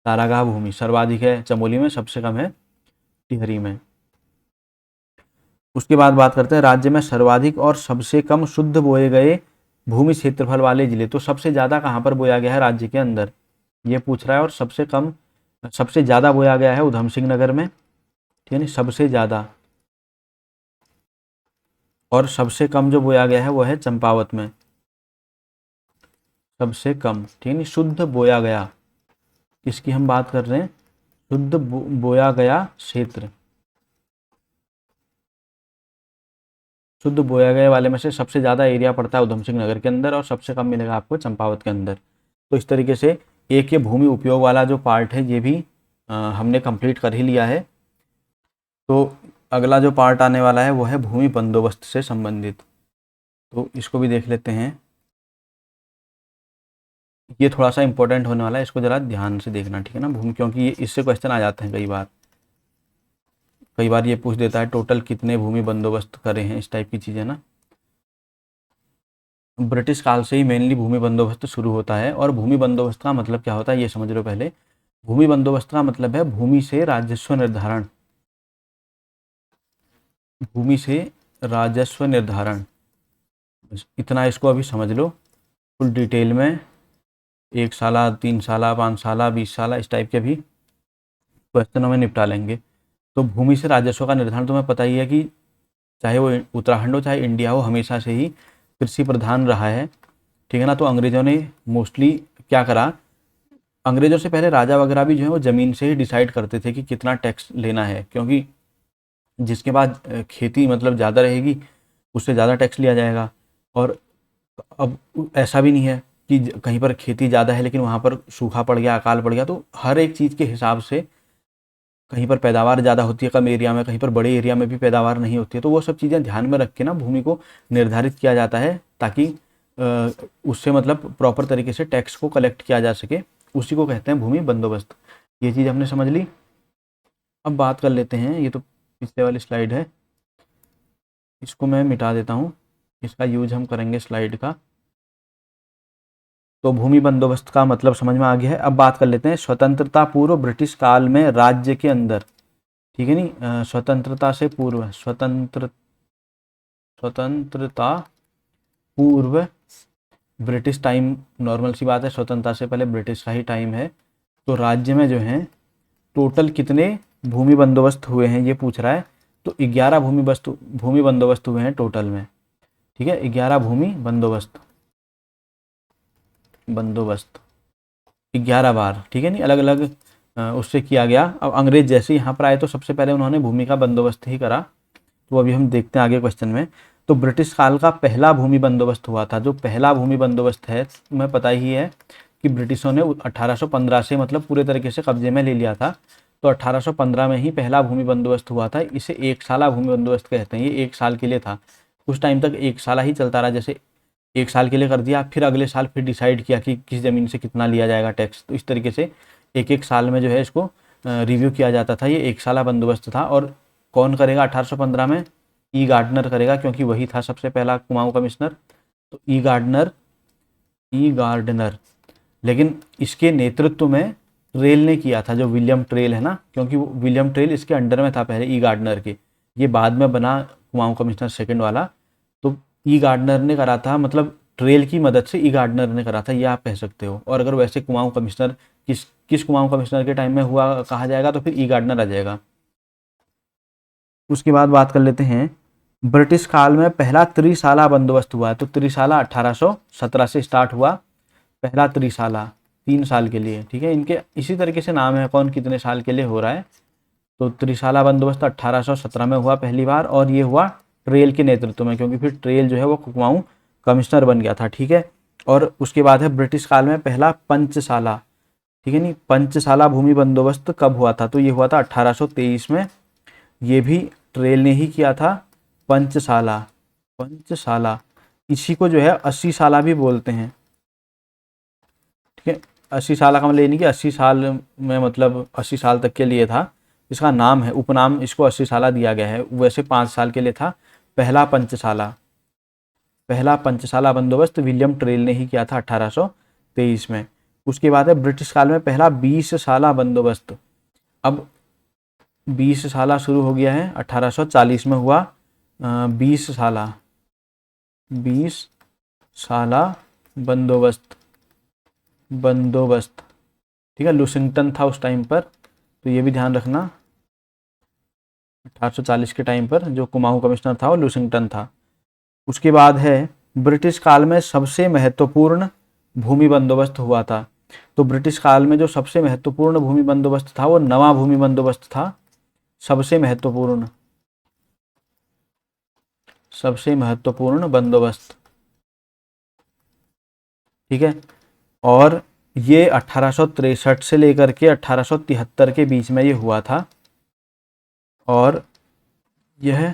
Speaker 1: चारागाह भूमि सर्वाधिक है चमोली में, सबसे कम है टिहरी में। उसके बाद बात करते हैं राज्य में सर्वाधिक और सबसे कम शुद्ध बोए गए भूमि क्षेत्रफल वाले जिले। तो सबसे ज़्यादा कहाँ पर बोया गया है राज्य के अंदर, ये पूछ रहा है। और सबसे कम, सबसे ज़्यादा बोया गया है उधम सिंह नगर में, ठीक है ना, सबसे ज़्यादा। और सबसे कम जो बोया गया है वो है चंपावत में, सबसे कम, ठीक है। शुद्ध बोया गया, इसकी हम बात कर रहे हैं, शुद्ध बोया गया क्षेत्र। शुद्ध बोया गया वाले में से सबसे ज़्यादा एरिया पड़ता है उधम सिंह नगर के अंदर, और सबसे कम मिलेगा आपको चंपावत के अंदर। तो इस तरीके से एक ये भूमि उपयोग वाला जो पार्ट है, ये भी हमने कंप्लीट कर ही लिया है। तो अगला जो पार्ट आने वाला है वो है भूमि बंदोबस्त से संबंधित, तो इसको भी देख लेते हैं। ये थोड़ा सा इंपॉर्टेंट होने वाला है, इसको ज़रा ध्यान से देखना, ठीक है ना। भूमि, क्योंकि ये इससे क्वेश्चन आ जाते हैं कई बार ये पूछ देता है टोटल कितने भूमि बंदोबस्त करे हैं, इस टाइप की चीज़ें ना। ब्रिटिश काल से ही मेनली भूमि बंदोबस्त शुरू होता है। और भूमि बंदोबस्त का मतलब क्या होता है ये समझ लो पहले। भूमि बंदोबस्त का मतलब है भूमि से राजस्व निर्धारण, भूमि से राजस्व निर्धारण, बस इतना इसको अभी समझ लो। फुल डिटेल में 1 साला, 3 साला, 5 साला, 20 साला, इस टाइप के भी क्वेश्चनों में निपटा लेंगे। तो भूमि से राजस्व का निर्धारण तुम्हें पता ही है कि चाहे वो उत्तराखंड हो चाहे इंडिया हो, हमेशा से ही कृषि प्रधान रहा है, ठीक है ना। तो अंग्रेज़ों ने मोस्टली क्या करा, अंग्रेज़ों से पहले राजा वगैरह भी जो है वो ज़मीन से ही डिसाइड करते थे कि कितना टैक्स लेना है, क्योंकि जिसके बाद खेती मतलब ज़्यादा रहेगी उससे ज़्यादा टैक्स लिया जाएगा। और अब ऐसा भी नहीं है कि कहीं पर खेती ज़्यादा है लेकिन वहाँ पर सूखा पड़ गया, अकाल पड़ गया, तो हर एक चीज़ के हिसाब से कहीं पर पैदावार ज़्यादा होती है कम एरिया में, कहीं पर बड़े एरिया में भी पैदावार नहीं होती है। तो वो सब चीज़ें ध्यान में रख के ना भूमि को निर्धारित किया जाता है, ताकि उससे मतलब प्रॉपर तरीके से टैक्स को कलेक्ट किया जा सके। उसी को कहते हैं भूमि बंदोबस्त। ये चीज़ हमने समझ ली। अब बात कर लेते हैं, ये तो पिछले वाली स्लाइड है, इसको मैं मिटा देता हूँ, इसका यूज हम करेंगे स्लाइड का। तो भूमि बंदोबस्त का मतलब समझ में आ गया है। अब बात कर लेते हैं स्वतंत्रता पूर्व ब्रिटिश काल में राज्य के अंदर, ठीक है नहीं, स्वतंत्रता से पूर्व, स्वतंत्रता पूर्व ब्रिटिश टाइम, नॉर्मल सी बात है, स्वतंत्रता से पहले ब्रिटिश का ही टाइम है। तो राज्य में जो है टोटल कितने भूमि बंदोबस्त हुए हैं ये पूछ रहा है। तो 11 भूमि बंदोबस्त हुए हैं टोटल में, ठीक है, 11 भूमि बंदोबस्त, 11 बार, ठीक है नहीं, अलग अलग उससे किया गया। अब अंग्रेज जैसे यहाँ पर आए तो सबसे पहले उन्होंने भूमि का बंदोबस्त ही करा। तो अभी हम देखते हैं आगे क्वेश्चन में। तो ब्रिटिश काल का पहला भूमि बंदोबस्त हुआ था। जो पहला भूमि बंदोबस्त है, तुम्हें पता ही है कि ब्रिटिशों ने 1815 से मतलब पूरे तरीके से कब्जे में ले लिया था। तो 1815 में ही पहला भूमि बंदोबस्त हुआ था। इसे एक साला भूमि बंदोबस्त कहते हैं। ये 1 साल के लिए था। उस टाइम तक 1 साल ही चलता रहा। जैसे 1 साल के लिए कर दिया, फिर अगले साल फिर डिसाइड किया कि किस ज़मीन से कितना लिया जाएगा टैक्स। तो इस तरीके से एक एक साल में जो है इसको रिव्यू किया जाता था। ये 1 साला बंदोबस्त था। और कौन करेगा 1815 में? ई गार्डनर करेगा, क्योंकि वही था सबसे पहला कुमाऊं कमिश्नर। तो ई गार्डनर। लेकिन इसके नेतृत्व में ट्रेल ने किया था, जो विलियम ट्रेल है ना, क्योंकि वो विलियम ट्रेल इसके अंडर में था पहले, ई गार्डनर के। ये बाद में बना कुमाऊं कमिश्नर सेकंड वाला। तो ई गार्डनर ने करा था, मतलब ट्रेल की मदद से ई गार्डनर ने करा था, ये आप कह सकते हो। और अगर वैसे कुमाऊं कमिश्नर किस किस कुमाऊं कमिश्नर के टाइम में हुआ कहा जाएगा, तो फिर ई गार्डनर आ जाएगा। उसके बाद बात कर लेते हैं, ब्रिटिश काल में पहला त्रिसाला बंदोबस्त हुआ। तो त्रिसाला 1817 से स्टार्ट हुआ। पहला त्रिसाला 3 साल के लिए, ठीक है। इनके इसी तरीके से नाम है, कौन कितने साल के लिए हो रहा है। तो त्रिसाला बंदोबस्त 1817 में हुआ पहली बार, और ये हुआ ट्रेल के नेतृत्व में, क्योंकि फिर ट्रेल जो है वो कुमाऊं कमिश्नर बन गया था, ठीक है। और उसके बाद है ब्रिटिश काल में पहला पंचसाला, ठीक है नहीं, पंचसाला भूमि बंदोबस्त कब हुआ था? तो ये हुआ था 1823 में। ये भी ट्रेल ने ही किया था। पंचसाला, पंचसाला इसी को जो है 80 साला भी बोलते हैं, ठीक है। 80 साल का मतलब ये नहीं कि 80 साल में मतलब 80 साल तक के लिए था। इसका नाम है, उपनाम इसको 80 साला दिया गया है। वैसे 5 साल के लिए था। पहला पंचसाला, पहला पंचसाला बंदोबस्त विलियम ट्रेल ने ही किया था 1823 में। उसके बाद है ब्रिटिश काल में पहला 20 साला बंदोबस्त। अब 20 साला शुरू हो गया है, 1840 में हुआ 20 साला, 20 साला बंदोबस्त, ठीक है। लुसिंगटन था उस टाइम पर, तो ये भी ध्यान रखना। 1840 के टाइम पर जो कुमाऊं कमिश्नर था वो लुसिंगटन था। उसके बाद है ब्रिटिश काल में सबसे महत्वपूर्ण भूमि बंदोबस्त हुआ था। तो ब्रिटिश काल में जो सबसे महत्वपूर्ण भूमि बंदोबस्त था वो नवा भूमि बंदोबस्त था। सबसे महत्वपूर्ण बंदोबस्त, ठीक है। और ये 1863 से लेकर के 1873 के बीच में ये हुआ था। और यह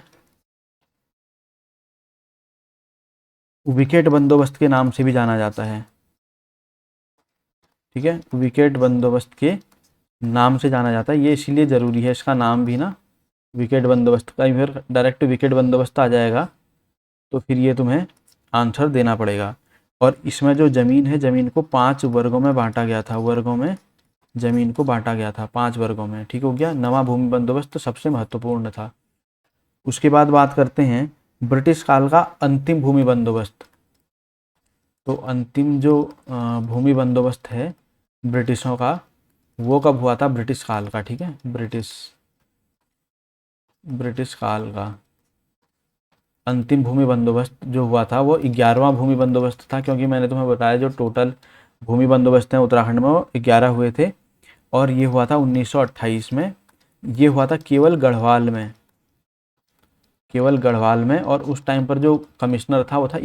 Speaker 1: विकेट बंदोबस्त के नाम से भी जाना जाता है, ठीक है। विकेट बंदोबस्त के नाम से जाना जाता है। ये इसीलिए ज़रूरी है इसका नाम भी ना, विकेट बंदोबस्त का। फिर डायरेक्ट विकेट बंदोबस्त आ जाएगा तो फिर ये तुम्हें आंसर देना पड़ेगा। और इसमें जो ज़मीन है, ज़मीन को 5 वर्गों में बांटा गया था। वर्गों में ज़मीन को बांटा गया था 5 वर्गों में, ठीक हो गया। नवा भूमि बंदोबस्त सबसे महत्वपूर्ण था। उसके बाद बात करते हैं ब्रिटिश काल का अंतिम भूमि बंदोबस्त। तो अंतिम जो भूमि बंदोबस्त है ब्रिटिशों का, वो कब हुआ था? ब्रिटिश काल का, ठीक है। ब्रिटिश काल का अंतिम भूमि बंदोबस्त जो हुआ था वो 11वां भूमि बंदोबस्त था, क्योंकि मैंने तुम्हें बताया जो टोटल भूमि बंदोबस्त हैं उत्तराखंड में वो 11 हुए थे। और ये हुआ था 1928 में। ये हुआ था केवल गढ़वाल में, और उस टाइम पर जो कमिश्नर था वो था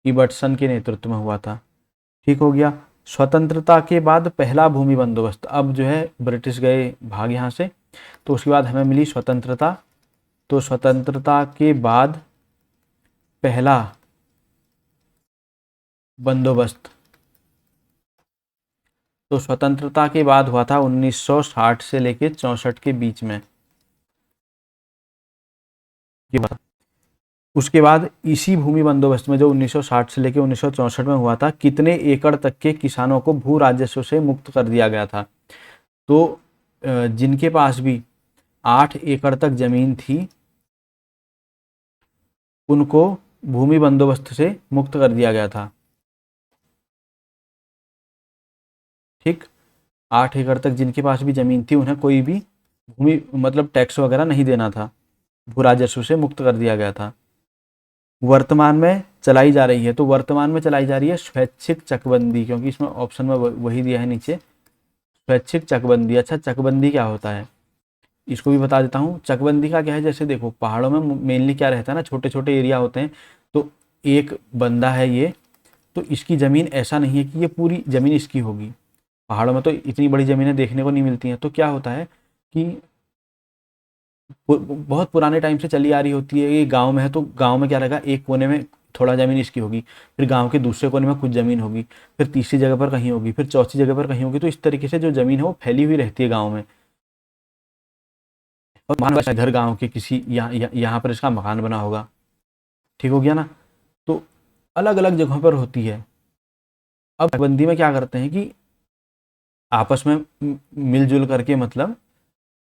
Speaker 1: इबर्टसन के नेतृत्व में हुआ था, ठीक हो गया। स्वतंत्रता के बाद पहला भूमि बंदोबस्त, अब जो है ब्रिटिश गए भाग यहाँ से, तो उसके बाद हमें मिली स्वतंत्रता। तो स्वतंत्रता के बाद पहला बंदोबस्त, तो स्वतंत्रता के बाद हुआ था 1960 से लेके 64 के बीच में, ये बता। उसके बाद इसी भूमि बंदोबस्त में जो 1960 से लेके 1964 में हुआ था, कितने एकड़ तक के किसानों को भू राजस्व से मुक्त कर दिया गया था? तो जिनके पास भी 8 एकड़ तक जमीन थी उनको भूमि बंदोबस्त से मुक्त कर दिया गया था, ठीक। 8 एकड़ तक जिनके पास भी जमीन थी उन्हें कोई भी भूमि मतलब टैक्स वगैरह नहीं देना था। भू राजस्व से मुक्त कर दिया गया था। वर्तमान में चलाई जा रही है, तो वर्तमान में चलाई जा रही है स्वैच्छिक चकबंदी, क्योंकि इसमें ऑप्शन में वही दिया है नीचे, स्वैच्छिक चकबंदी। अच्छा, चकबंदी क्या होता है इसको भी बता देता हूँ। चकबंदी का क्या है, जैसे देखो पहाड़ों में मेनली क्या रहता है ना, छोटे छोटे एरिया होते हैं, तो एक बंदा है ये, तो इसकी ज़मीन ऐसा नहीं है कि ये पूरी ज़मीन इसकी होगी। पहाड़ों में तो इतनी बड़ी ज़मीनें देखने को नहीं मिलती हैं, तो क्या होता है कि बहुत पुराने टाइम से चली आ रही होती है। ये गांव में है तो गांव में क्या रहेगा, एक कोने में थोड़ा ज़मीन इसकी होगी, फिर गांव के दूसरे कोने में कुछ ज़मीन होगी, फिर तीसरी जगह पर कहीं होगी, फिर चौथी जगह पर कहीं होगी। तो इस तरीके से जो ज़मीन है वो फैली हुई रहती है गाँव में। और मान लो इधर गाँव के किसी यहाँ पर इसका मकान बना होगा, ठीक हो गया ना। तो अलग अलग जगहों पर होती है। अब बंदी में क्या करते हैं कि आपस में मिलजुल करके, मतलब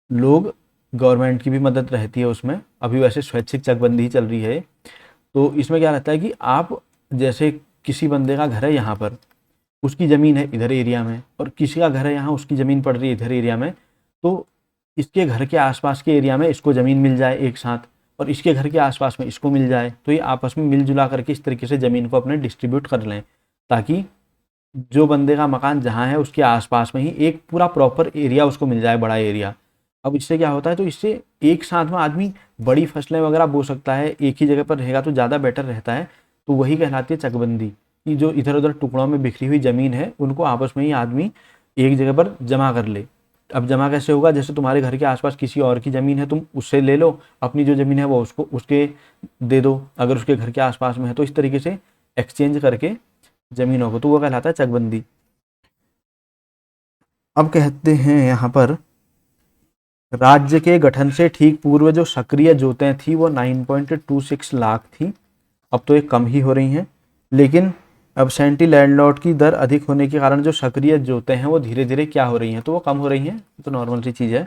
Speaker 1: लोग, गवर्नमेंट की भी मदद रहती है उसमें। अभी वैसे स्वैच्छिक चकबंदी ही चल रही है। तो इसमें क्या रहता है कि आप, जैसे किसी बंदे का घर है यहाँ पर, उसकी ज़मीन है इधर एरिया में, और किसी का घर है यहाँ, उसकी ज़मीन पड़ रही है इधर एरिया में, तो इसके घर के आसपास के एरिया में इसको ज़मीन मिल जाए एक साथ, और इसके घर के आसपास में इसको मिल जाए, तो ये आपस में मिलजुला करके इस तरीके से ज़मीन को अपने डिस्ट्रीब्यूट कर लें, ताकि जो बंदे का मकान जहाँ है उसके आसपास में ही एक पूरा प्रॉपर एरिया उसको मिल जाए, बड़ा एरिया। अब इससे क्या होता है, तो इससे एक साथ में आदमी बड़ी फसलें वगैरह बो सकता है, एक ही जगह पर रहेगा तो ज़्यादा बेटर रहता है। तो वही कहलाती है चकबंदी, कि जो इधर उधर टुकड़ों में बिखरी हुई ज़मीन है उनको आपस में ही आदमी एक जगह पर जमा कर ले। अब जमा कैसे होगा, जैसे तुम्हारे घर के आसपास किसी और की ज़मीन है, तुम उससे ले लो, अपनी जो ज़मीन है वो उसको उसके दे दो, अगर उसके घर के आसपास में है, तो इस तरीके से एक्सचेंज करके ज़मीनों को, तो वो कहलाता है चकबंदी। अब कहते हैं यहाँ पर, राज्य के गठन से ठीक पूर्व जो सक्रिय जोतें थी वो 9.26 लाख थी। अब तो ये कम ही हो रही हैं, लेकिन एब्सेंटी लैंडलॉर्ड की दर अधिक होने के कारण जो सक्रिय जोतें हैं वो धीरे धीरे क्या हो रही हैं, तो वो कम हो रही हैं। तो नॉर्मल सी चीज़ है।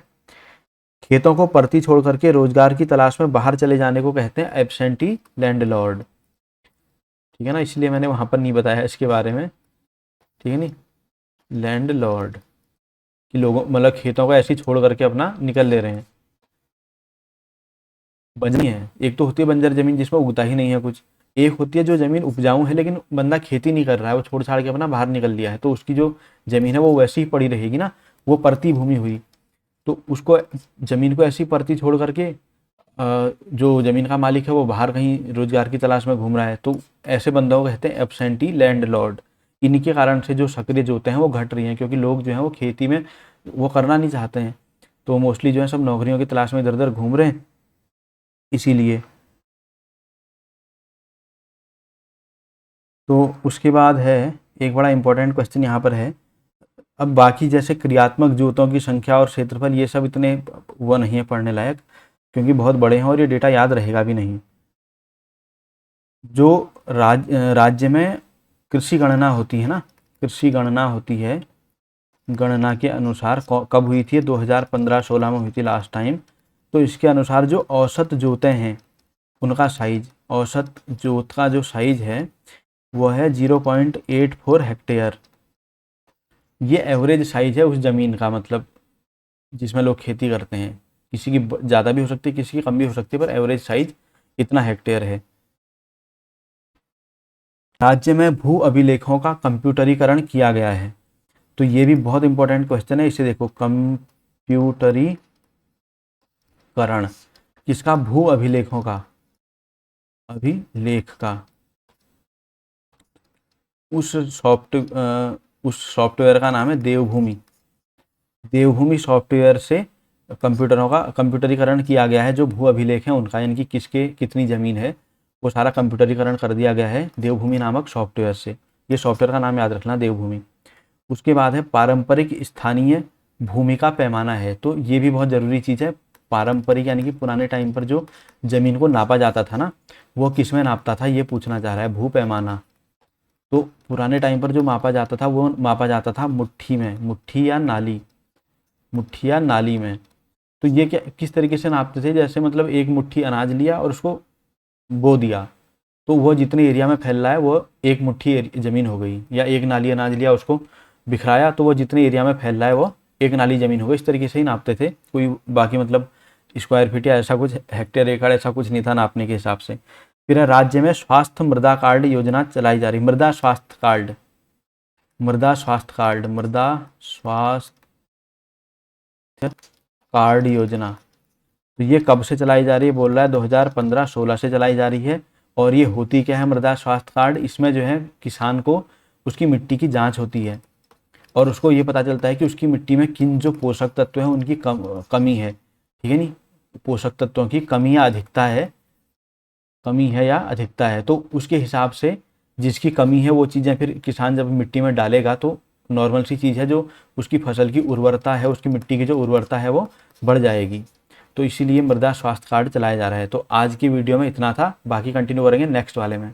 Speaker 1: खेतों को परती छोड़ करके रोजगार की तलाश में बाहर चले जाने को कहते हैं एब्सेंटी लैंडलॉर्ड, ठीक है ना, इसलिए मैंने वहाँ पर नहीं बताया इसके बारे में, ठीक है नहीं। लैंडलॉर्ड कि लोगों, मतलब खेतों को ऐसे ही छोड़ करके अपना निकल ले रहे हैं। बंजर है, एक तो होती है बंजर जमीन जिसमें उगता ही नहीं है कुछ, एक होती है जो जमीन उपजाऊ है लेकिन बंदा खेती नहीं कर रहा है, वो छोड़ छाड़ के अपना बाहर निकल लिया है, तो उसकी जो जमीन है वो वैसी ही पड़ी रहेगी ना, वो परती भूमि हुई। तो उसको, जमीन को ऐसी परती छोड़ करके जो ज़मीन का मालिक है वो बाहर कहीं रोजगार की तलाश में घूम रहा है, तो ऐसे बंदों को कहते हैं एब्सेंटी लैंडलॉर्ड। इन्हीं के कारण से जो सक्रिय जोतें हैं वो घट रही हैं, क्योंकि लोग जो हैं वो खेती में वो करना नहीं चाहते हैं, तो मोस्टली जो है सब नौकरियों की तलाश में इधर उधर घूम रहे हैं, इसीलिए। तो उसके बाद है एक बड़ा इंपॉर्टेंट क्वेश्चन यहाँ पर है। अब बाकी जैसे क्रियात्मक जोतों की संख्या और क्षेत्रफल ये सब इतने वो नहीं है पढ़ने लायक, क्योंकि बहुत बड़े हैं और ये डेटा याद रहेगा भी नहीं। जो राज्य में कृषि गणना होती है ना, कृषि गणना होती है, गणना के अनुसार कब हुई थी, 2015-16 में हुई थी लास्ट टाइम। तो इसके अनुसार जो औसत जोतें हैं उनका साइज, औसत जोत का जो साइज है वो है 0.84 हेक्टेयर। ये एवरेज साइज है उस ज़मीन का, मतलब जिसमें लोग खेती करते हैं। किसी की ज़्यादा भी हो सकती है, किसी की कम भी हो सकती है, पर एवरेज साइज इतना हेक्टेयर है। राज्य में भू अभिलेखों का कंप्यूटरीकरण किया गया है, तो ये भी बहुत इंपॉर्टेंट क्वेश्चन है। इसे देखो, कंप्यूटरीकरण किसका, भू अभिलेखों का, अभिलेख का। उस सॉफ्टवेयर का नाम है देवभूमि। देवभूमि सॉफ्टवेयर से कंप्यूटरों का कंप्यूटरीकरण किया गया है, जो भू अभिलेख हैं उनका, यानी कि किसके कितनी ज़मीन है वो सारा कंप्यूटरीकरण कर दिया गया है देवभूमि नामक सॉफ्टवेयर से। ये सॉफ्टवेयर का नाम याद रखना, देवभूमि। उसके बाद है पारंपरिक स्थानीय भूमि का पैमाना है, तो ये भी बहुत ज़रूरी चीज़ है। पारंपरिक यानी कि पुराने टाइम पर जो ज़मीन को नापा जाता था ना, वो किस में नापता था ये पूछना चाह रहा है, भू पैमाना। तो पुराने टाइम पर जो मापा जाता था वो मापा जाता था मुट्ठी में, मुट्ठी या नाली, मुट्ठी या नाली में। तो ये क्या, किस तरीके से नापते थे, जैसे मतलब एक मुट्ठी अनाज लिया और उसको बो दिया, तो वो जितने एरिया में फैल रहा है वो एक मुट्ठी ज़मीन हो गई, या एक नाली अनाज लिया उसको बिखराया तो वो जितने एरिया में फैल रहा है वो एक नाली ज़मीन हो गई। इस तरीके से ही नापते थे। कोई बाकी मतलब स्क्वायर फीट या ऐसा कुछ, हेक्टेयर एकड़ ऐसा कुछ नहीं था नापने के हिसाब से। फिर है राज्य में स्वास्थ्य मृदा कार्ड योजना चलाई जा रही। मृदा स्वास्थ्य कार्ड, मृदा स्वास्थ्य कार्ड, मृदा स्वास्थ्य कार्ड योजना, तो ये कब से चलाई जा रही है? बोल रहा है 2015-16 से चलाई जा रही है। और ये होती क्या है मृदा स्वास्थ्य कार्ड? इसमें जो है किसान को उसकी मिट्टी की जांच होती है और उसको ये पता चलता है कि उसकी मिट्टी में किन जो पोषक तत्व हैं उनकी कमी है, ठीक है नहीं, पोषक तत्वों की कमी या अधिकता है, कमी है या अधिकता है, तो उसके हिसाब से जिसकी कमी है वो चीज़ें फिर किसान जब मिट्टी में डालेगा तो नॉर्मल सी चीज़ है, जो उसकी फसल की उर्वरता है, उसकी मिट्टी की जो उर्वरता है वो बढ़ जाएगी। तो इसीलिए मृदा स्वास्थ्य कार्ड चलाया जा रहा है। तो आज की वीडियो में इतना था, बाकी कंटिन्यू करेंगे नेक्स्ट वाले में।